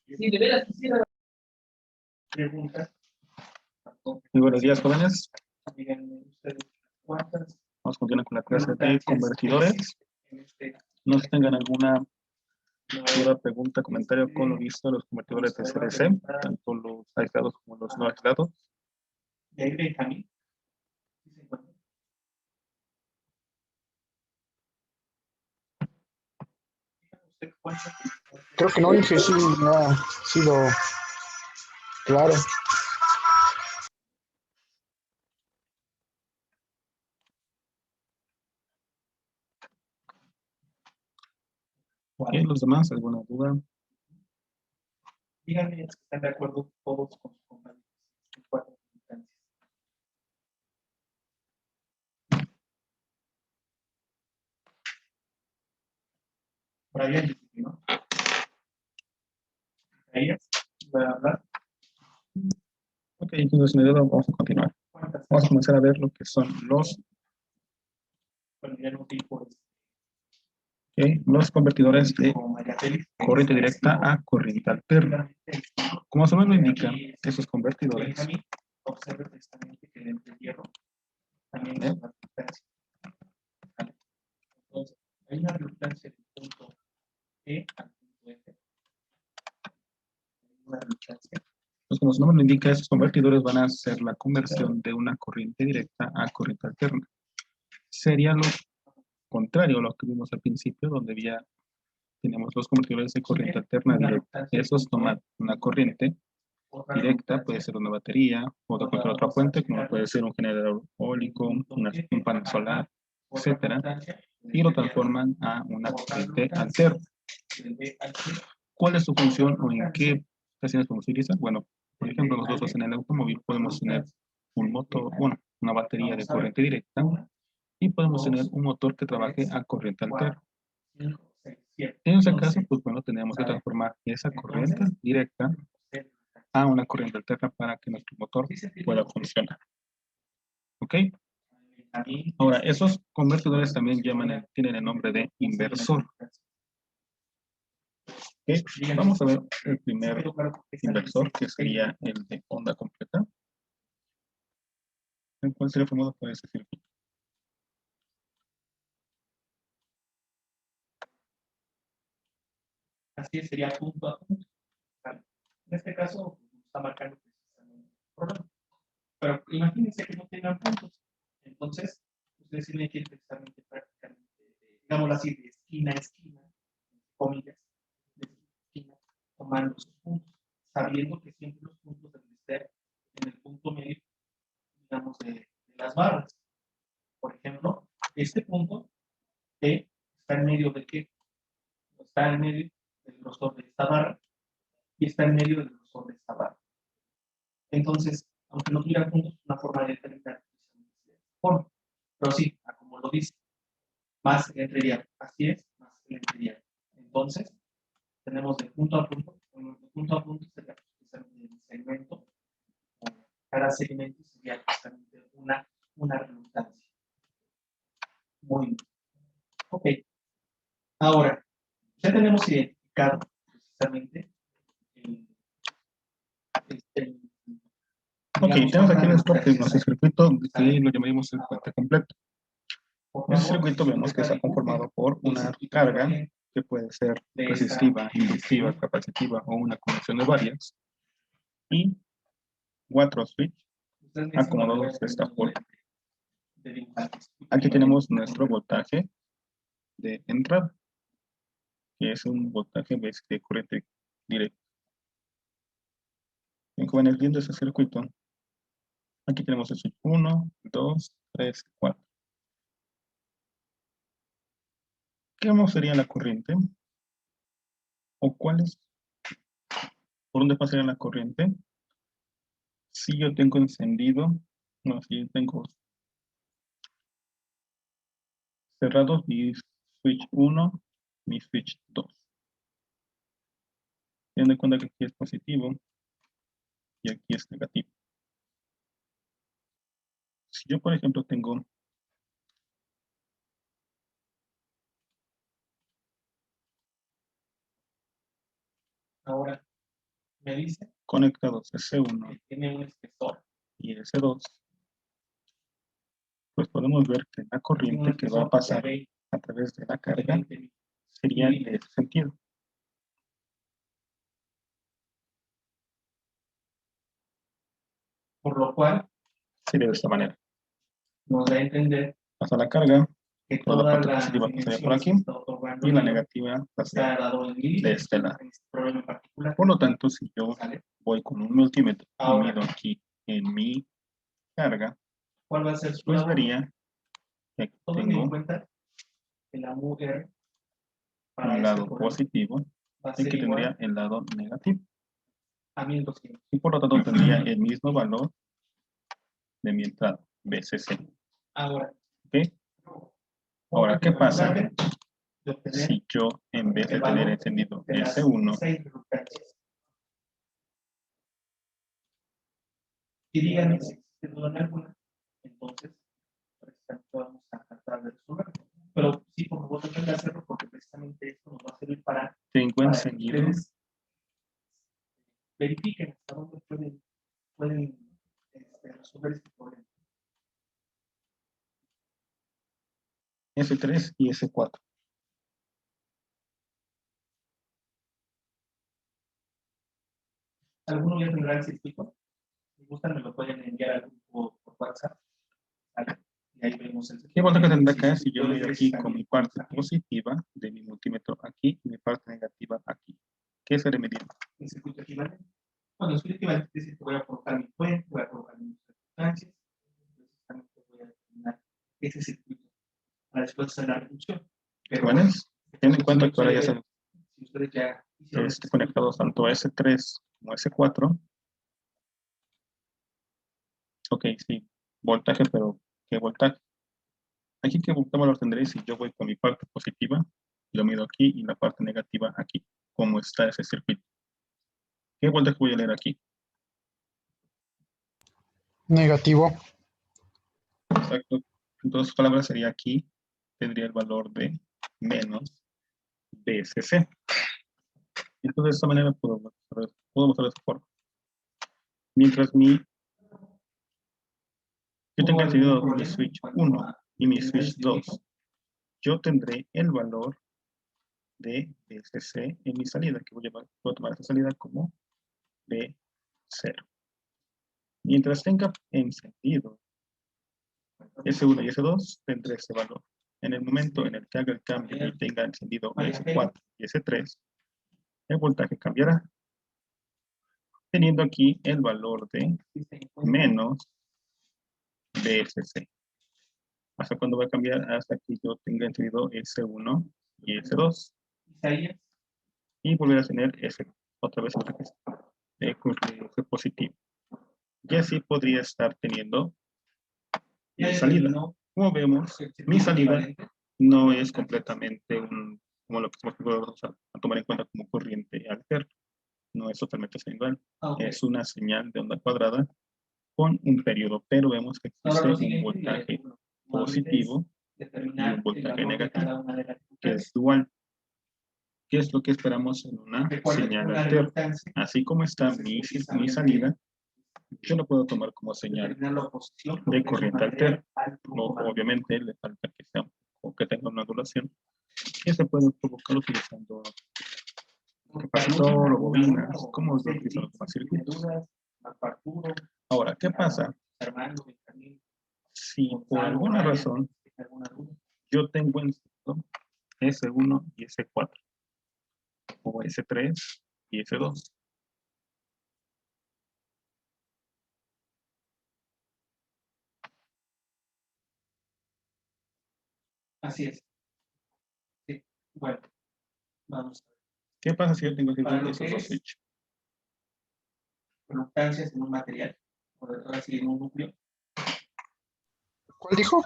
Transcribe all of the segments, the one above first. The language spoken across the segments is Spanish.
Sí, de veras quisiera preguntas. Muy buenos días, jóvenes. Díganme ustedes cuántas. Vamos a continuar con la clase de convertidores. No sé si tengan alguna duda, pregunta, comentario con lo visto de los convertidores de CDC, tanto los aislados como los no aislados. De ahí Benjamín. Creo que no dije sí, no ha sido claro. ¿Y los demás? ¿Alguna duda? Díganme si están de acuerdo todos con sus compañeros. En 4 instancias. Por ahí hay, ¿no? Ahí es. Voy a hablar. Ok, entonces sin duda vamos a continuar. ¿Cuántas? Vamos a comenzar a ver lo que son los Ya no dijo los convertidores de como María Félix. corriente directa a corriente alterna. Como su nombre indica, esos convertidores Benjamín, observe precisamente que el hierro también es una reluctancia. ¿Vale? Entonces, hay una reluctancia del punto E al punto F. Hay una reluctancia. pues como su nombre lo indica, esos convertidores van a hacer la conversión de una corriente directa a corriente alterna. Sería lo contrario a lo que vimos al principio, donde ya tenemos los convertidores de corriente alterna directa. Esos toman una corriente directa, puede ser una batería o de cualquier otra fuente, como puede ser un generador eólico, un panel solar, etcétera, y lo transforman a una corriente alterna. ¿Cuál es su función o en qué ocasiones podemos utilizar? Bueno, por ejemplo, nosotros en el automóvil podemos tener un motor, bueno, una batería de corriente directa y podemos tener un motor que trabaje a corriente alterna. En ese caso, pues bueno, tenemos que transformar esa corriente directa a una corriente alterna para que nuestro motor pueda funcionar. ¿Ok? Ahora, esos convertidores también tienen el nombre de inversor. ¿Ok? Vamos a ver el primer inversor, que sería el de onda completa. ¿En cuál sería formado por ese circuito? Así sería punto a punto. ¿Vale? En este caso, está marcando precisamente el problema. Pero imagínense que no tengan puntos. Entonces, ustedes tienen que ir precisamente prácticamente, digámoslo así, de esquina a esquina, comillas, de esquina, tomando sus puntos, sabiendo que siempre los puntos deben estar en el punto medio, digamos, de las barras. Por ejemplo, este punto T está en medio de qué? Está en medio del grosor de esta barra y está en medio del grosor de esta barra. Entonces, aunque no tuviera puntos, una forma de determinar forma. Pero sí, como lo dice, más elemental. Así es, más elemental. Entonces, tenemos de punto a punto. De punto a punto sería precisamente el segmento. Cada segmento sería precisamente una redundancia. Muy bien. Ok. Ahora, ya tenemos identificado precisamente Ok, tenemos aquí nuestro circuito que lo llamaremos el puente completo. Este circuito vemos que está conformado por una carga que puede ser resistiva, inductiva, capacitiva o una combinación de varias, y 4 switches acomodados de esta forma. Aquí tenemos nuestro voltaje de entrada, que es un voltaje de corriente directa. Bien, jóvenes, viendo ese circuito, aquí tenemos el switch 1, 2, 3, 4. ¿Qué sería la corriente? ¿O cuáles? ¿Por dónde pasaría la corriente? Si yo tengo encendido, no, si yo tengo cerrados mi switch 1, mi switch 2. Teniendo en cuenta que aquí es positivo y aquí es negativo. Si yo, por ejemplo, tengo ahora, me dice conectados S1 que tiene un espesor. y S2, pues podemos ver que la corriente que va a pasar a través de la carga sería de ese sentido. Por lo cual Sería de esta manera. nos da a entender Pasa la carga, que toda la toda parte la positiva pasaría por aquí está otorgando y la negativa pasaría está dado en de milímetros este lado. en este problema en particular. Por lo tanto, si yo ¿Sale? voy con un multímetro y Ahora. mido aquí en mi carga, ¿Cuál va a ser su pues labor? vería que aquí Tomen en tengo cuenta que la MUR para un ese lado problema positivo va a y ser que tendría igual el lado negativo. a 1200. Y por lo tanto tendría el mismo valor de mi entrada, BCC. Ahora, ¿Ok? Ahora, ¿qué pasa de obtener si yo, en vez de el tener valor encendido de las S1, 6 resultantes? Y díganme si existe duda en alguna, entonces precisamente vamos a tratar de resolver. Pero sí, por favor, traten de hacerlo porque precisamente esto nos va a servir tengo para que encendido ustedes verifiquen hasta dónde pueden resolver este problema. S3 y S4. ¿Alguno ya tendrá el circuito? Si gustan, me lo pueden enviar al grupo por WhatsApp. ¿Vale? Y ahí vemos el circuito. ¿Qué voltaje tendrá acá si yo mido aquí con mi parte positiva de mi multímetro aquí y mi parte negativa aquí? ¿Qué estaré midiendo? El circuito equivalente. Bueno, el circuito equivalente es decir que voy a colocar mi fuente, voy a colocar mis resultancias, precisamente voy a determinar ese circuito para después hacer la reducción. Pero Bueno, ten en cuenta que ahora ya están si ustedes ya hicieron conectados tanto a S3 como a S4. Ok, sí, voltaje, pero ¿qué voltaje? Aquí, ¿qué valor tendré si yo voy con mi parte positiva, lo mido aquí, y la parte negativa aquí? ¿Cómo está ese circuito? ¿Qué voltaje voy a leer aquí? Negativo. Exacto. En otras palabras, sería aquí, tendría el valor de menos BSC. Entonces, de esta manera puedo mostrar de esta forma. Mientras yo tenga encendido mi switch 1 y mi switch 2, yo tendré el valor de BSC en mi salida, que voy a tomar esta salida como B0. Mientras tenga encendido S1 y S2, tendré ese valor. En el momento en el que haga el cambio y tenga encendido S4 y S3, el voltaje cambiará, teniendo aquí el valor de menos BSC. ¿Hasta cuándo va a cambiar? Hasta que yo tenga encendido S1 y S2. Y volver a tener otra vez ese positivo. Y así podría estar teniendo mi salida. Como vemos, mi salida no es completamente como lo que vamos a tomar en cuenta como corriente alterna. No es totalmente señal. Es una señal de onda cuadrada con un periodo, pero vemos que existe un voltaje positivo y un voltaje negativo, que es dual. ¿Qué es lo que esperamos en una señal alterna? Así como está mi salida, yo lo puedo tomar como señal de corriente alterna. Obviamente le falta que sea o que tenga una ondulación que se puede provocar utilizando capacitor o bobinas, como lo utilizan los demás circuitos. Ahora, ¿qué pasa si por alguna razón yo tengo en S1 y S4 o S3 y S2? Así es. Sí. Bueno, vamos a ver. ¿Qué pasa si yo tengo esos dos switches? Reluctancias en un material, o ahora sí en un núcleo. ¿Cuál dijo?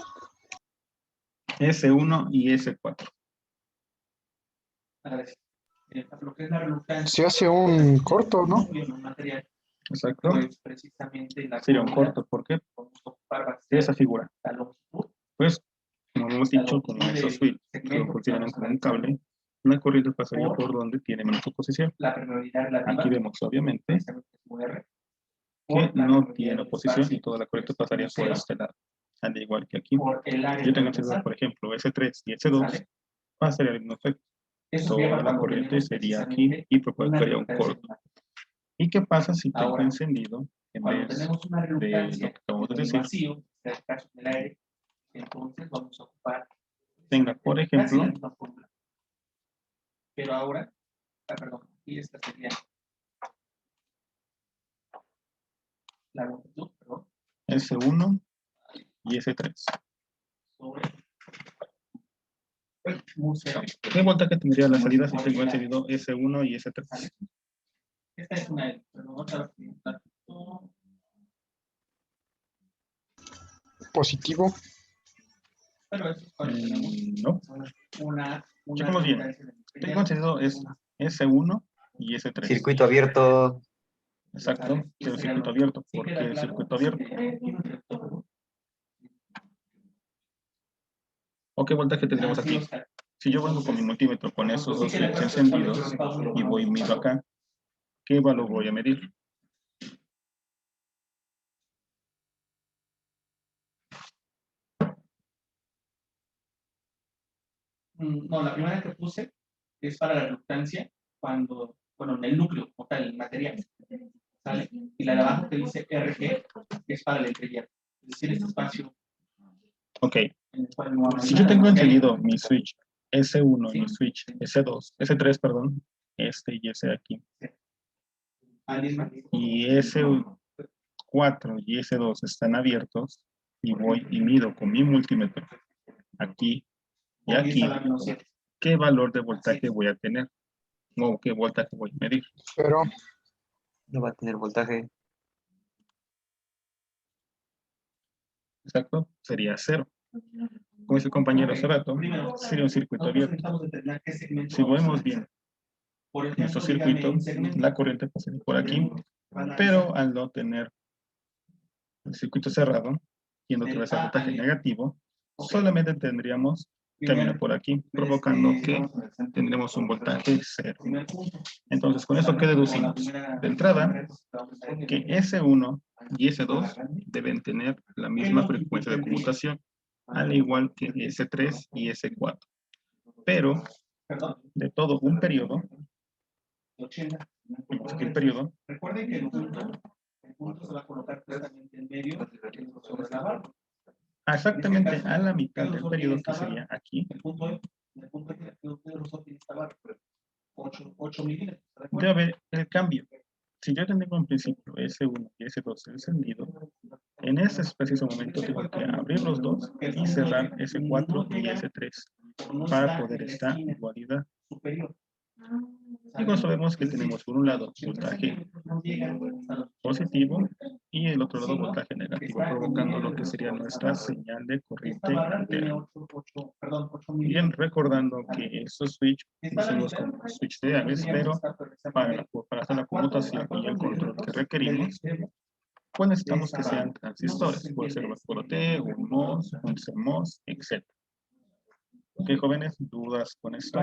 S1 y S4. A ver, lo que es la reluctancia. Se hace un corto, ¿no? En un material. Exacto. Pues precisamente la sería un corto. ¿Por qué? Esa figura. La longitud. Pues, como hemos dicho, como esos switches que funcionan como un cable, la corriente pasaría por donde tiene menos oposición. la permeabilidad relativa. Aquí vemos, obviamente, R, que no tiene oposición y toda la corriente pasaría por este lado. Al igual que aquí. por el área Yo tengo de entendido, pasar. por ejemplo, S3 y S2 ¿Sale? pasaría el mismo efecto. Eso sería Toda la cuando corriente tenemos sería aquí precisamente y una provocaría un reductancia corto. de una- ¿Y qué pasa si tengo Ahora, encendido en Cuando vez tenemos una de lo que reductancia acabamos de en el decir? vacío, en el caso del aire, entonces vamos a ocupar Tenga, por casi ejemplo, la misma fórmula. Pero ahora, perdón, aquí esta sería la longitud, perdón, S1 y S3. sobre el museo. ¿Qué voltaje tendría la salida si tengo encendido S1 y S3? ¿Sale? Esta es una L, pero otra Positivo. pero eso es cuando tenemos No. una Checamos bien. reductancia de Tengo encendido es S1 y S3. Circuito abierto. Exacto, pero circuito abierto. ¿Por qué el circuito abierto? ¿O qué voltaje tendríamos aquí? Si yo vengo con mi multímetro con esos dos switches encendidos y voy y mido acá, ¿qué valor voy a medir? No, la primera que puse es para la reductancia cuando, bueno, en el núcleo, o tal, el material, ¿sale? Y la de abajo que dice RG es para el entrellero, es decir, este espacio. Ok, En el cual no vamos si a- yo tengo encendido mi switch S1 y mi switch S2, S3, perdón, este y ese aquí, ¿Alguien más? y S4 y S2 están abiertos, y voy y mido con mi multímetro aquí y Aquí aquí, está la menos 7. ¿qué valor de voltaje voy a tener? ¿O qué voltaje voy a medir? Pero No va a tener voltaje. Exacto, sería 0. Como dice el compañero hace rato, sería un circuito abierto. Si lo vemos bien, nuestro circuito, la corriente pasa por aquí, pero al no tener el circuito cerrado, yendo otra vez al voltaje negativo, solamente tendríamos camino por aquí, provocando que tendremos un voltaje 0. Entonces, con eso, ¿qué deducimos? De entrada, que S1 y S2 deben tener la misma frecuencia de conmutación, al igual que S3 y S4. Pero, de todo un periodo, vemos que el periodo, Recuerden que el punto se va a colocar claramente en medio sobre la barra. exactamente a la mitad del periodo, que sería aquí, El punto E, el punto E que ustedes tiene esta barra, 8 milímetros. ¿de acuerdo? debe haber el cambio. Si yo tengo en principio S1 y S2 encendido, en ese preciso momento tengo que abrir los dos y cerrar S4 y S3 para poder esta dualidad. Superior. Y con eso vemos que tenemos por un lado voltaje positivo y el otro lado voltaje negativo, provocando lo que sería nuestra señal de corriente Esta barra tiene interna. 8 Bien, milímetros. recordando que estos switch usamos como switch ideales, pero para hacer la conmutación y el control que requerimos, pues necesitamos que sean transistores. Puede ser un T, un MOS, un CMOS, etc. ¿Ok, jóvenes? ¿Dudas con esto?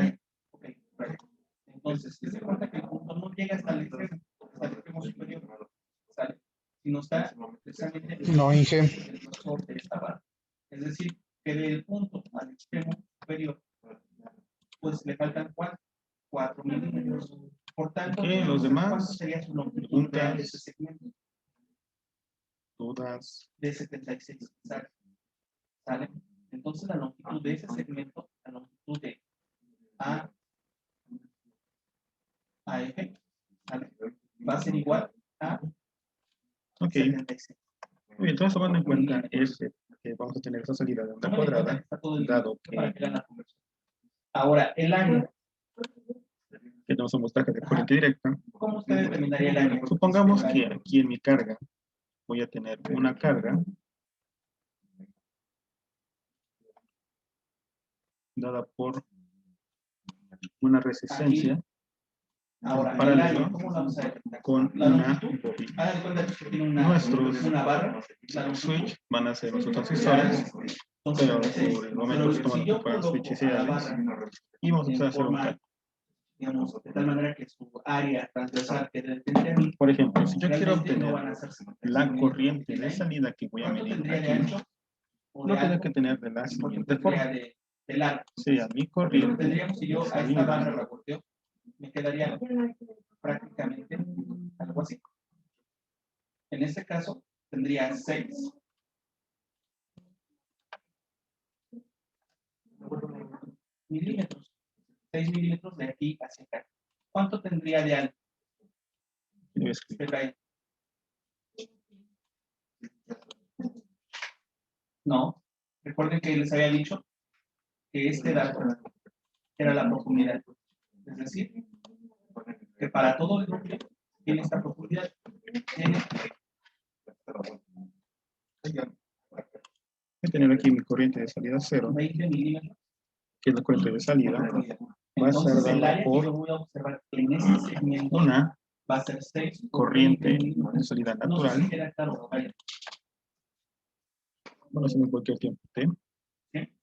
Entonces, se cuenta que el punto no llega hasta el extremo superior, ¿sale? Sino está precisamente no, Inge. el grosor de esta barra. Es decir, que del punto al extremo superior, pues le faltan 4 milímetros. Por tanto, Ok, los demás, ¿cuánto sería su longitud preguntas. real de ese segmento? Dudas. De 76, ¿sale? Entonces, la longitud de ese segmento, la longitud de AF, ¿sale? Va a ser igual a Ok. 76. Muy bien, entonces tomando en cuenta que vamos a tener esa salida de onda cuadrada, dado que Ahora, el año. tenemos un voltaje de corriente directa, ¿Cómo usted determinaría el año? supongamos que aquí en mi carga voy a tener una carga dada por una resistencia Ahora, en paralelo el año, ¿cómo lo vamos a determinar? con La una longitud. bobina. Hagan de cuenta que tiene Nuestros una barra, switch van a ser nuestros transistores, pero por el momento estamos ocupando switches ideales y vamos a empezar a hacer un cálculo. digamos, de tal manera que su área transversal que tendría Por ejemplo, si yo quiero realmente no obtener van a ser la corriente de salida que voy a ¿cuánto medir tendría de aquí, ancho? O lo de tendría alto, que tener de la ¿cuánto siguiente tendría forma. de largo? Sería mi Porque lo que corriente tendríamos, si yo de a esta barra salida la volteo, me quedaría prácticamente algo así. En este caso, tendría 6 milímetros. 6 milímetros de aquí hacia acá. ¿Cuánto tendría de alto? que debe escribir. Espera ahí. No. Recuerden que les había dicho que este dato era la profundidad. Es decir, que para todo el núcleo tiene esta profundidad. Tiene Voy a tener aquí mi corriente de salida 0, 20 milímetros. que es la corriente de salida. Va a ser Entonces, el dada área que yo por voy a observar en este segmento una va a ser 6 corriente de salida No sé natural. si queda claro. Vaya, Bueno, en cualquier tiempo t. ¿sí?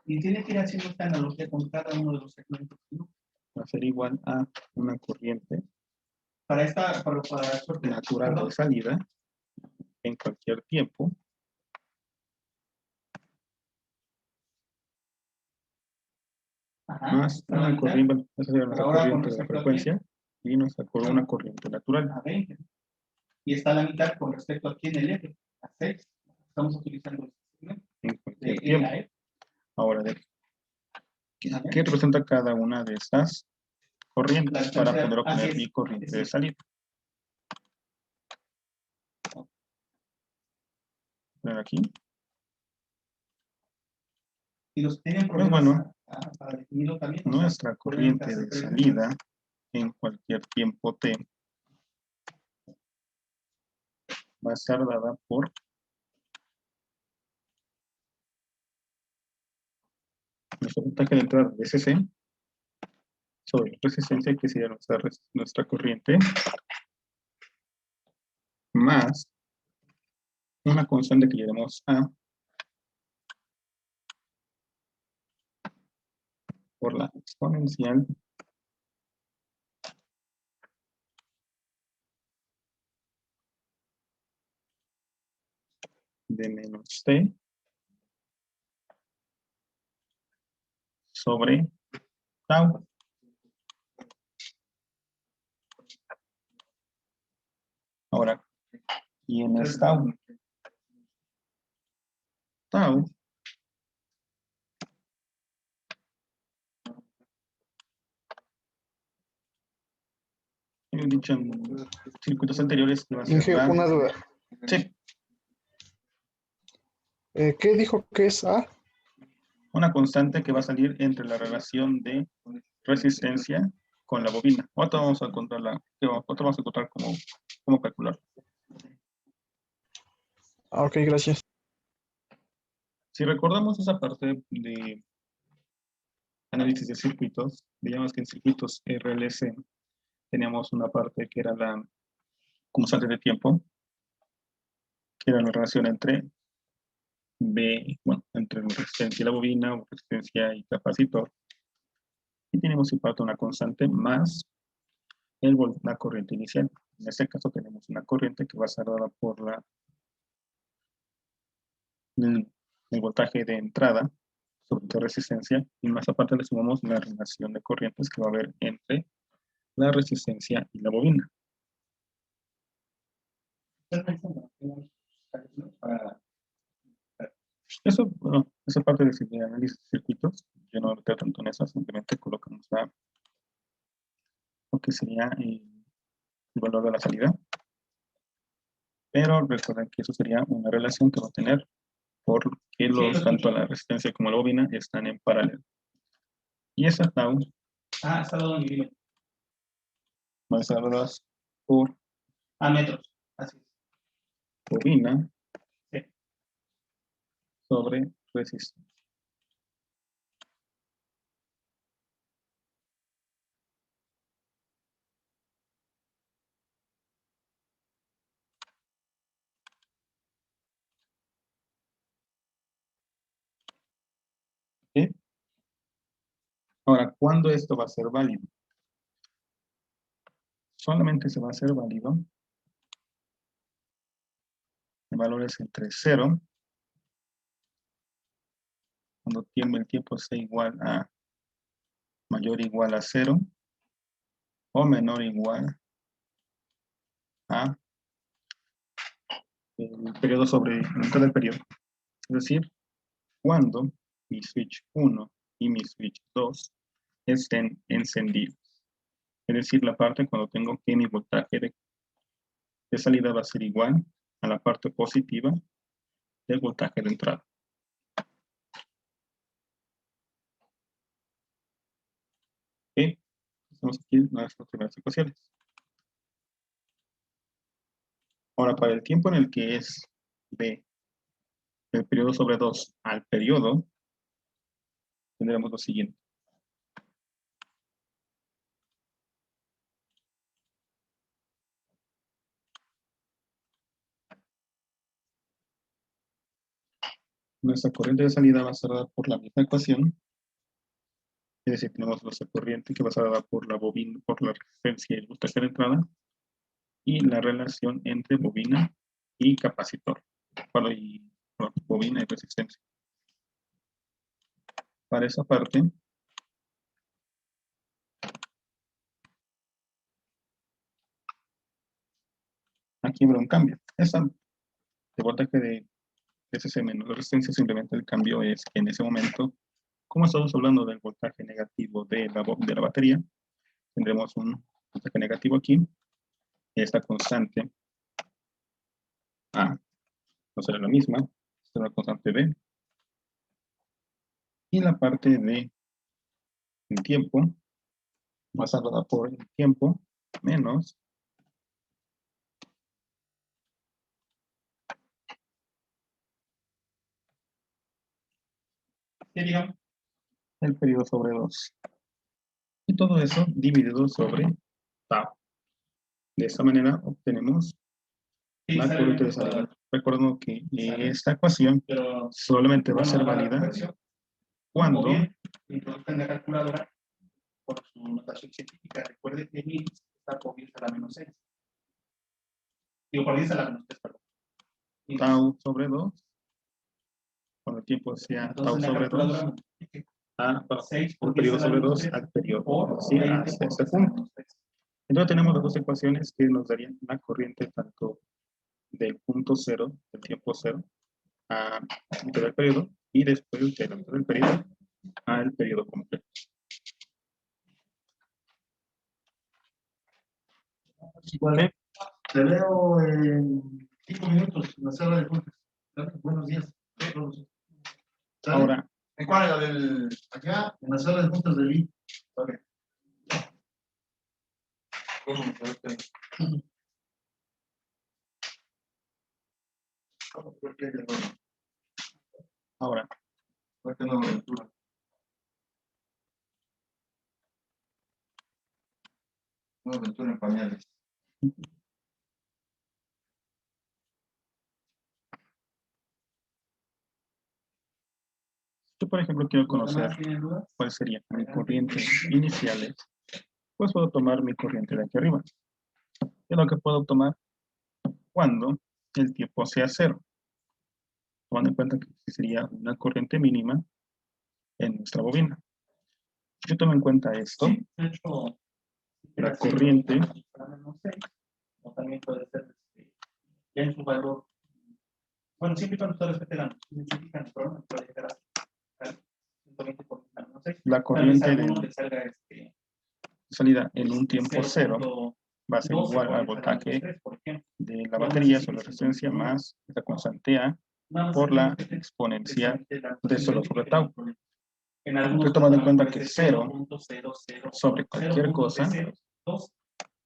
Y tiene que ir haciendo esta analogía con cada uno de los segmentos, ¿no? Va a ser igual a una corriente Para esta, natural de salida en cualquier tiempo Ajá, más para la una mitad, corriente, bueno, esa sería nuestra ahora con corriente de la respecto a frecuencia y nuestra una corriente natural a 20. Y está la mitad con respecto aquí en el eje, a 6. Estamos utilizando este segmento en de cualquier E tiempo. a F. Ahora, ¿qué representa cada una de estas corrientes La para distancia, poder así obtener es, mi corriente así de es. salida? Poner aquí. Si los tienen Pues problemas bueno, para definirlo también, o sea, nuestra pueden corriente hacer de preguntas. salida en cualquier tiempo t va a ser dada por nuestro voltaje de entrada de SC sobre resistencia, que sería nuestra corriente, más una constante que le damos A por la exponencial de menos t sobre tau. Ahora, ¿quién es tau? Tau he dicho en circuitos anteriores que va a ser Inge, una duda. sí, ¿Qué dijo que es A? una constante que va a salir entre la relación de resistencia con la bobina. Otra vamos a encontrar cómo calcular. Ah, ok, gracias. Si recordamos esa parte de análisis de circuitos, digamos que en circuitos RLC teníamos una parte que era la constante de tiempo, que era la relación entre entre la resistencia y la bobina, o resistencia y capacitor. Y tenemos parte una constante más la corriente inicial. En este caso tenemos una corriente que va a ser dada por el voltaje de entrada sobre la resistencia, y más aparte le sumamos la relación de corrientes que va a haber entre la resistencia y la bobina. Eso, bueno, esa parte de análisis de circuitos, yo no me quedo tanto en eso, simplemente colocamos lo que sería el valor de la salida. Pero recuerden que eso sería una relación que va a tener porque tanto la resistencia como la bobina están en paralelo. Y esa tau está dado en milímetros. va a ser dadas por A metros, así es. bobina Sí. sobre resistencia. ¿Sí? Ahora, ¿cuándo esto va a ser válido? Solamente se va a hacer válido en valores entre 0, cuando el tiempo sea igual a mayor o igual a 0, o menor o igual a el periodo sobre el momento del periodo. Es decir, cuando mi switch 1 y mi switch 2 estén encendidos. Es decir, la parte cuando tengo que mi voltaje de salida va a ser igual a la parte positiva del voltaje de entrada. ¿Ok? Estamos aquí en nuestras primeras ecuaciones. Ahora, para el tiempo en el que es del periodo sobre 2 al periodo, tendremos lo siguiente. Nuestra corriente de salida va a ser dada por la misma ecuación. Es decir, tenemos nuestra corriente que va a ser dada por la bobina, por la resistencia y el voltaje de entrada, y la relación entre bobina y capacitor. Bobina y resistencia. Para esa parte, aquí habrá un cambio. De voltaje de DC menos resistencia, simplemente el cambio es que en ese momento, como estamos hablando del voltaje negativo de la batería, tendremos un voltaje negativo aquí. Esta constante A no será la misma, será la constante B. Y la parte de el tiempo va a ser dada por el tiempo menos el periodo sobre 2. Y todo eso dividido sobre tau. De esta manera obtenemos la corriente de salida. Recuerdo que esta ecuación solamente va a ser válida cuando introduzcan la calculadora por su notación científica. Recuerde que 1000 está por 10 a la menos 6. Digo, por 10 a la menos 3, perdón. tau sobre 2, cuando el tiempo sea tau sobre 2, a 6 el periodo sobre 2 al periodo, ¿sí? Hasta este punto. Entonces tenemos las dos ecuaciones que nos darían la corriente tanto del punto 0, del tiempo 0, a mitad del periodo, y después de la mitad del periodo al periodo completo. Igual, te veo en 5 minutos en la sala de juntas. Buenos días. Ahora, ¿en cuál era del acá? En la sala de juntas del I. Vale. ¿Por qué? ahora, ¿Por qué no aventura? No aventura en pañales. yo por ejemplo quiero conocer cuáles serían mis corrientes iniciales, pues puedo tomar mi corriente de aquí arriba. Es lo que puedo tomar cuando el tiempo sea 0. Tomando en cuenta que sería una corriente mínima en nuestra bobina. Yo tomo en cuenta esto, la corriente, o también puede ser ya en su valor. Bueno, siempre y cuando usted respete la noción científica, el programa puede llegar a 120 por menos 6. la corriente de Le salga salida en un tiempo 0 va a ser igual al voltaje de la batería sobre la resistencia más la constante A por la exponencial de solo sobre tau. Estoy tomando en cuenta que 0 sobre cualquier cosa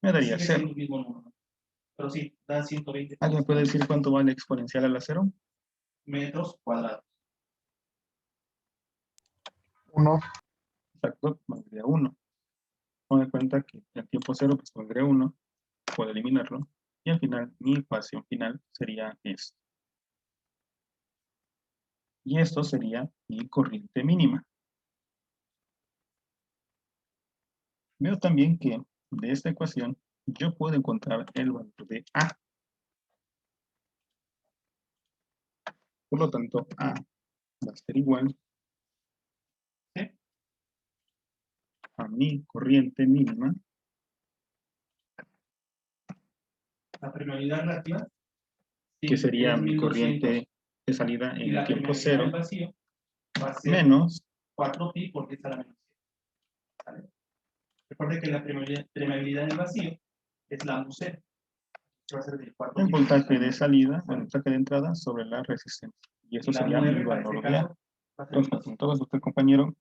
me daría 0. Pero sí, da 120. ¿Alguien puede decir cuánto vale exponencial a la 0? Metros cuadrados. 1. Exacto, valdría 1. Toma en cuenta que el tiempo 0 pues valdría 1, puedo eliminarlo, y al final mi ecuación final sería esto. Y esto sería mi corriente mínima. Veo también que de esta ecuación yo puedo encontrar el valor de A. Por lo tanto, A va a ser igual ¿Sí? a mi corriente mínima La permeabilidad relativa. que sí, sería es mi 1200, corriente de salida y en la el tiempo permeabilidad del 0 vacío va a ser menos 4pi por 10 a la menos 7. ¿Vale? Recuerde que la permeabilidad del vacío es la mu 0. Va a ser de 4pi el por 10 a la voltaje de menos salida, el voltaje de entrada sobre la resistencia. Y eso 7. Y la sería mu mi r para valor este de A. caso va a ser Entonces, me preguntaba usted, compañero,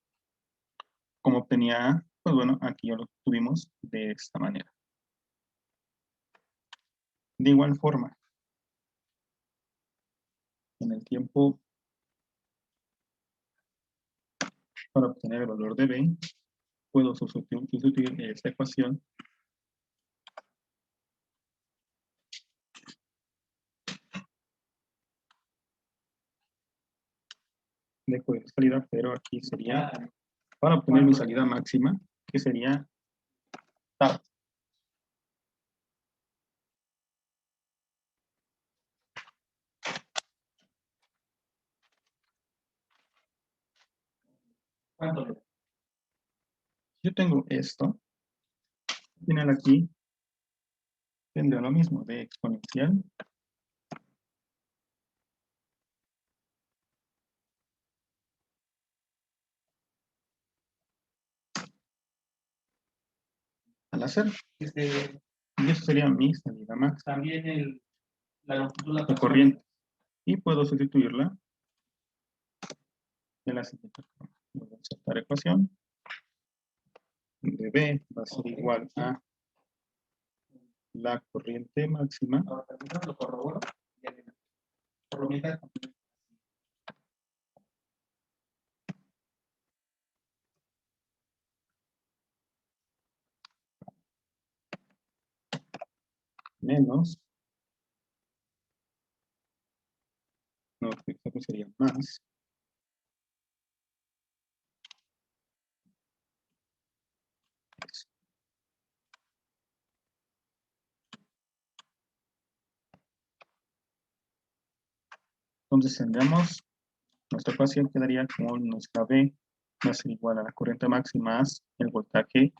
¿cómo obtenía A? Pues bueno, aquí ya lo tuvimos de esta manera. De igual forma, en el tiempo para obtener el valor de B, puedo sustituir esta ecuación de corriente de salida, pero aquí sería para obtener mi salida máxima, que sería tau. ¿cuánto le da? Yo tengo esto, al final aquí tendré lo mismo de exponencial al hacer, Este, y eso sería mi salida máxima también la longitud la de pasó. corriente, y puedo sustituirla de la siguiente forma. Voy a insertar ecuación de B va a ser igual a la corriente máxima Ahora también lo corroboro. y ya, por lo mientras, menos, no, esto sería más, entonces tendríamos, nuestra ecuación quedaría como nuestra B va a ser igual a la corriente máxima más el voltaje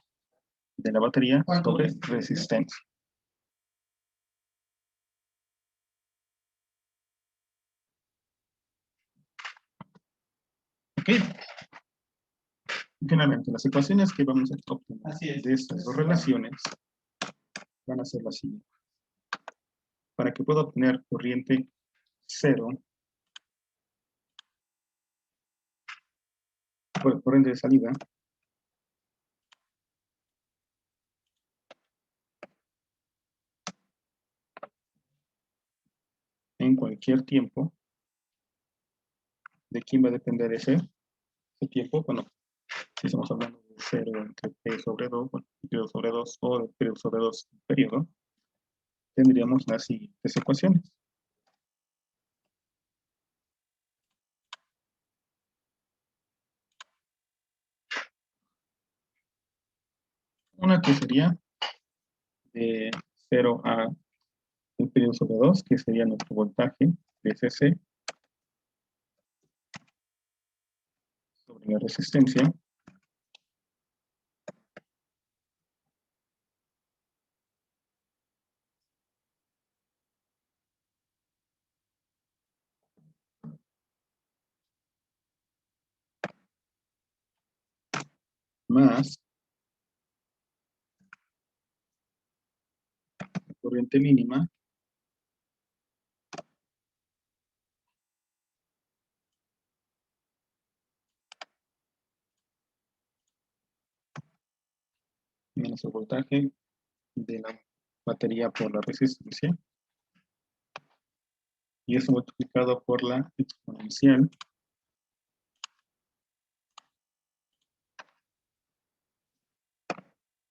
de la batería ¿cuánto sobre es? resistencia. Ok. Y finalmente, las ecuaciones que vamos a obtener Así es. de estas dos relaciones van a ser las siguientes. Para que pueda obtener corriente 0, corriente de salida, en cualquier tiempo, ¿de quién va a depender ese tiempo? Bueno, si estamos hablando de 0 entre P sobre 2, bueno, periodo sobre 2 o de periodo sobre 2 periodo, tendríamos las siguientes ecuaciones. Una que sería de 0 a el periodo sobre 2, que sería nuestro voltaje de CC sobre la resistencia, más la corriente mínima menos el voltaje de la batería por la resistencia, y eso multiplicado por la exponencial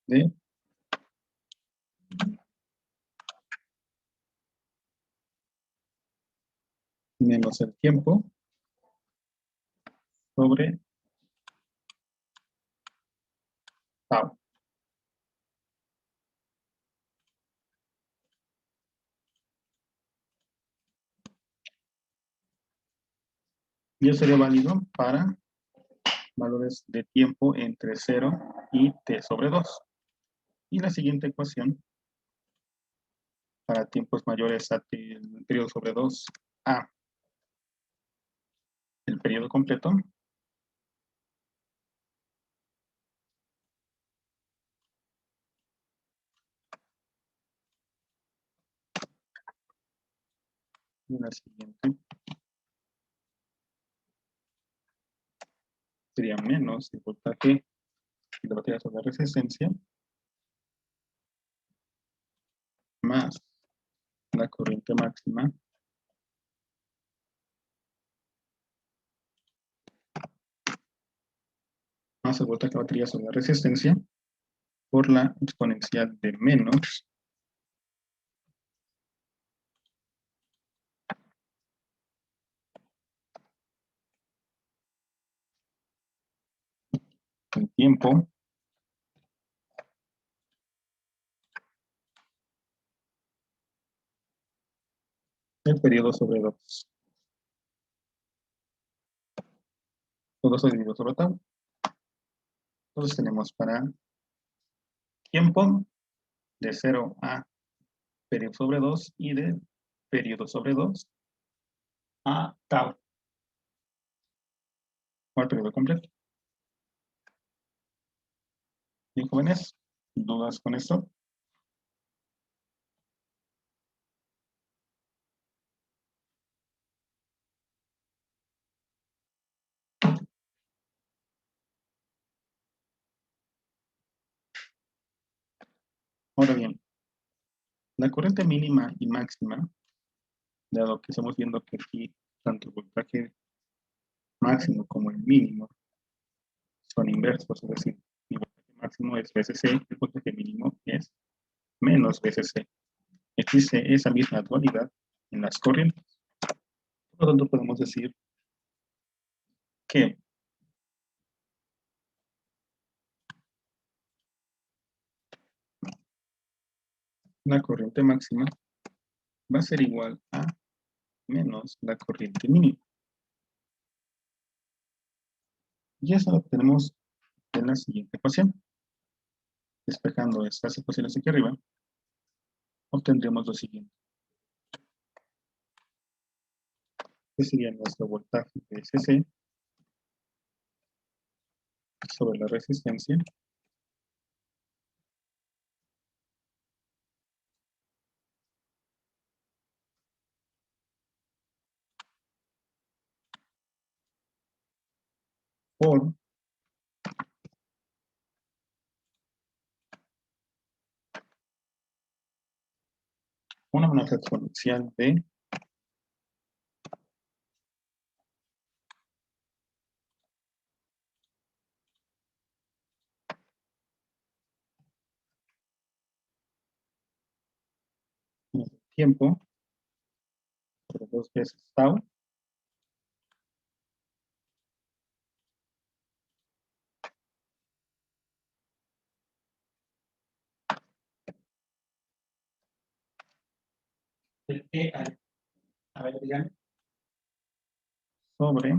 de menos el tiempo sobre tau. Y eso sería válido para valores de tiempo entre 0 y t sobre 2. Y la siguiente ecuación, para tiempos mayores a t, el periodo sobre 2 a el periodo completo, y la siguiente sería menos el voltaje de la batería sobre la resistencia más la corriente máxima más el voltaje de la batería sobre la resistencia por la exponencial de menos el tiempo del periodo sobre 2. Todo eso dividido sobre tau. Entonces tenemos para tiempo de 0 a periodo sobre 2 y de periodo sobre 2 a tau, o al periodo completo. Bien, jóvenes, ¿dudas con esto? Ahora bien, la corriente mínima y máxima, dado que estamos viendo que aquí tanto el voltaje máximo como el mínimo son inversos, es decir, el voltaje máximo es VCC, el voltaje mínimo es menos VCC. Existe esa misma dualidad en las corrientes. Por lo tanto, podemos decir que la corriente máxima va a ser igual a menos la corriente mínima. Y eso lo tenemos en la siguiente ecuación. Despejando estas ecuaciones aquí arriba, obtendremos lo siguiente. Que sería nuestro voltaje VCC sobre la resistencia por una amenaza exponencial de tiempo sobre 2 veces tau ¿El qué? A ver, díganme. sobre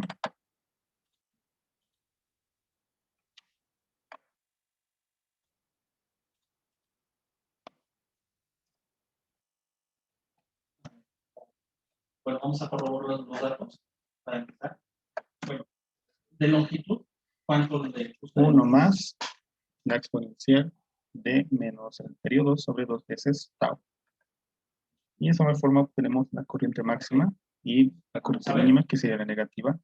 Bueno, vamos a corroborar los datos para empezar. Bueno, de longitud, ¿cuánto de 1 más la exponencial de menos el periodo sobre 2 veces tau. Y de esa forma obtenemos la corriente máxima y la corriente mínima, que sería la negativa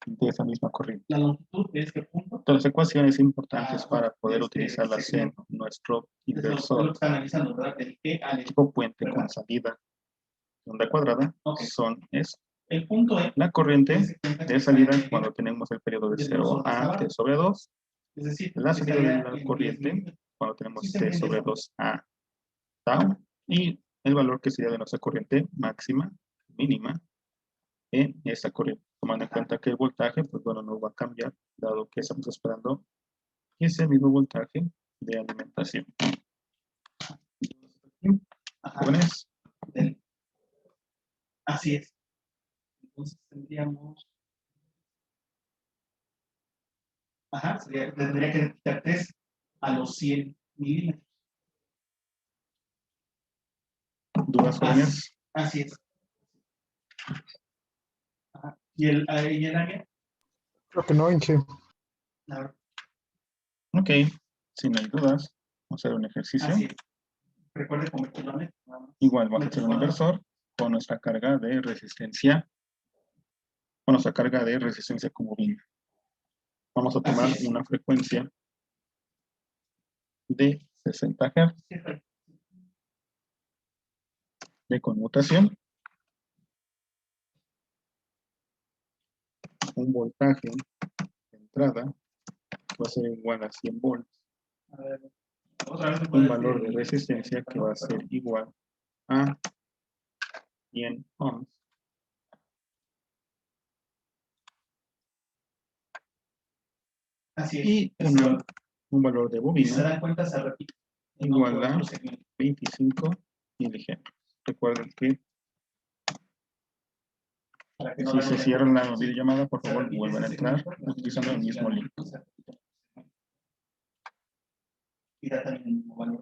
de esa misma corriente. la longitud de este punto? Todas las ecuaciones importantes para poder utilizarlas en nuestro Es lo que inversor está analizando, ¿verdad? Del qué al tipo puente ¿verdad? con salida de onda cuadrada Ok. son esto. El punto es, La corriente se cuenta que de salida está en cuando tenemos el periodo de de 0 2 a sobre t sobre 2. es decir, La salida de estaría la en corriente 10.000. cuando tenemos ¿Sí se t entiende sobre eso? 2 a tau. Y el valor que sería de nuestra corriente máxima, mínima, en esta corriente. Tomando en cuenta que el voltaje, pues bueno, no va a cambiar, dado que estamos esperando ese mismo voltaje de alimentación. Ajá. Jóvenes, Del- Así es. Entonces tendríamos Ajá, tendría que detectar 3 a los 100 milímetros. ¿Dudas, jóvenes? Así es. Ajá. ¿Y el área? Creo que no, Inge. La- Ok, si no hay dudas, vamos a hacer un ejercicio. Así es. Recuerde convertirlo a metro, nada más. Igual vamos a hacer un Metros inversor con nuestra carga de resistencia, con nuestra carga de resistencia como bobina. Vamos a tomar Así es. una frecuencia de 60 Hz cuadrados. de conmutación, un voltaje de entrada va a ser igual a 100 volts, A ver, otra vez me un puede valor de decir- resistencia que va a ser igual a 100 ohms. Así es. Y un valor de Si se bobina dan cuenta, se repite. igual por a otro segmento. 25 miliamperes. Recuerden que Para que no si la se vean. cierra la videollamada, por Se favor, repite vuelvan a ese entrar segmento, utilizando el mismo link. se repite. Y da también el mismo valor.